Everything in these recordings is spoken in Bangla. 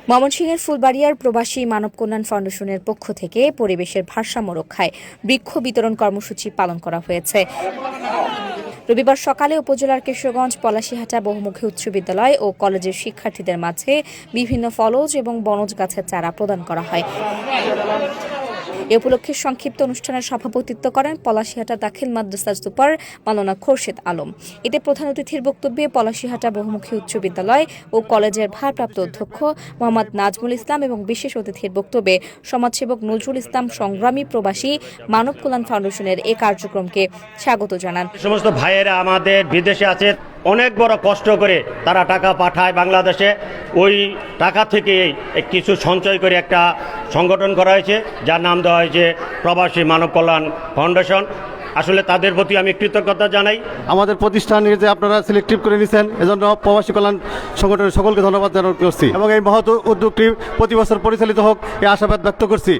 ময়মনসিংহের ফুলবাড়িয়ার প্রবাসী মানব কল্যাণ ফাউন্ডেশনের পক্ষ থেকে পরিবেশের ভারসাম্য রক্ষায় বৃক্ষ বিতরণ কর্মসূচি পালন করা হয়েছে। রবিবার সকালে উপজেলার কিশোরগঞ্জ পলাশীহাটা বহুমুখী উচ্চ বিদ্যালয় ও কলেজের শিক্ষার্থীদের মাঝে বিভিন্ন ফলজ এবং বনজ গাছের চারা প্রদান করা হয়। এ উপলক্ষে সংক্ষিপ্ত অনুষ্ঠানের সভাপতিত্ব করেন পলাশীহাটা দাখিল মাদ্রাসার সুপার মাওলানা খোরশেদ আলম। এতে প্রধান অতিথির বক্তব্যে পলাশীহাটা বহুমুখী উচ্চ বিদ্যালয় ও কলেজের ভারপ্রাপ্ত অধ্যক্ষ মোহাম্মদ নাজমুল ইসলাম এবং বিশেষ অতিথির বক্তব্যে সমাজসেবক নজরুল ইসলাম সংগ্রামী প্রবাসী মানব কল্যাণ ফাউন্ডেশনের এই কার্যক্রমকে স্বাগত জানান। সমস্ত ভাইয়েরা আমাদের বিদেশে আছে, অনেক বড় কষ্ট করে তারা টাকা পাঠায় বাংলাদেশে। ওই টাকা থেকে কিছু সঞ্চয় করে একটা সংগঠন করা হয়েছে, যার নাম দেওয়া হয়েছে প্রবাসী মানব কল্যাণ ফাউন্ডেশন। আসলে তাদের প্রতি আমি কৃতজ্ঞতা জানাই। আমাদের প্রতিষ্ঠানে যে আপনারা সিলেক্টিভ করে নিয়েছেন, এজন্য প্রবাসী কল্যাণ সংগঠনের সকলকে ধন্যবাদ করছি এবং এই মহৎ উদ্যোগটি প্রতি বছর পরিচালিত হোক এই আশাবাদ ব্যক্ত করছি।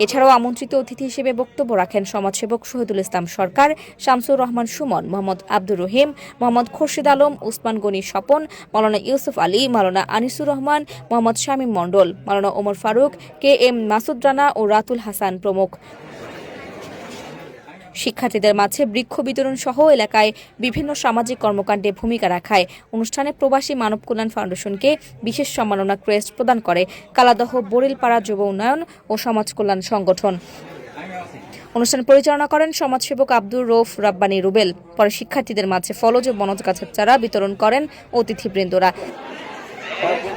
এছাড়াও আমন্ত্রিত অতিথি হিসেবে বক্তব্য রাখেন সমাজসেবক শহীদুল ইসলাম সরকার, শামসুর রহমান সুমন, মোহাম্মদ আব্দুর রহিম, মোহাম্মদ খোরশেদ আলম, উসমান গনি স্বপন, মাওলানা ইউসুফ আলী, মাওলানা আনিসুর রহমান, মোহাম্মদ শামীম মণ্ডল, মাওলানা ওমর ফারুক, KM মাসুদ রানা ও রাতুল হাসান প্রমুখ। শিক্ষার্থীদের মাঝে বৃক্ষ বিতরণ সহ এলাকায় বিভিন্ন সামাজিক কর্মকাণ্ডে ভূমিকা রাখায় অনুষ্ঠানে প্রবাসী মানব কল্যাণ ফাউন্ডেশনকে বিশেষ সম্মাননা ক্রেস্ট প্রদান করে কালাদহ বরিলপাড়া যুব উন্নয়ন ও সমাজ কল্যাণ সংগঠন। অনুষ্ঠান পরিচালনা করেন সমাজসেবক আব্দুর রৌফ রাব্বানী রুবেল। পরে শিক্ষার্থীদের মাঝে ফলজ ও বনজ গাছের চারা বিতরণ করেন অতিথিবৃন্দরা।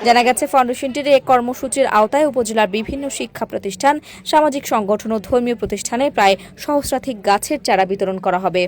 জানা গেছে, ফাউন্ডেশনটির এই কর্মসূচির আওতায় উপজেলার বিভিন্ন শিক্ষা প্রতিষ্ঠান, সামাজিক সংগঠন ও ধর্মীয় প্রতিষ্ঠানে প্রায় সহস্রাধিক গাছের চারা বিতরণ করা হবে।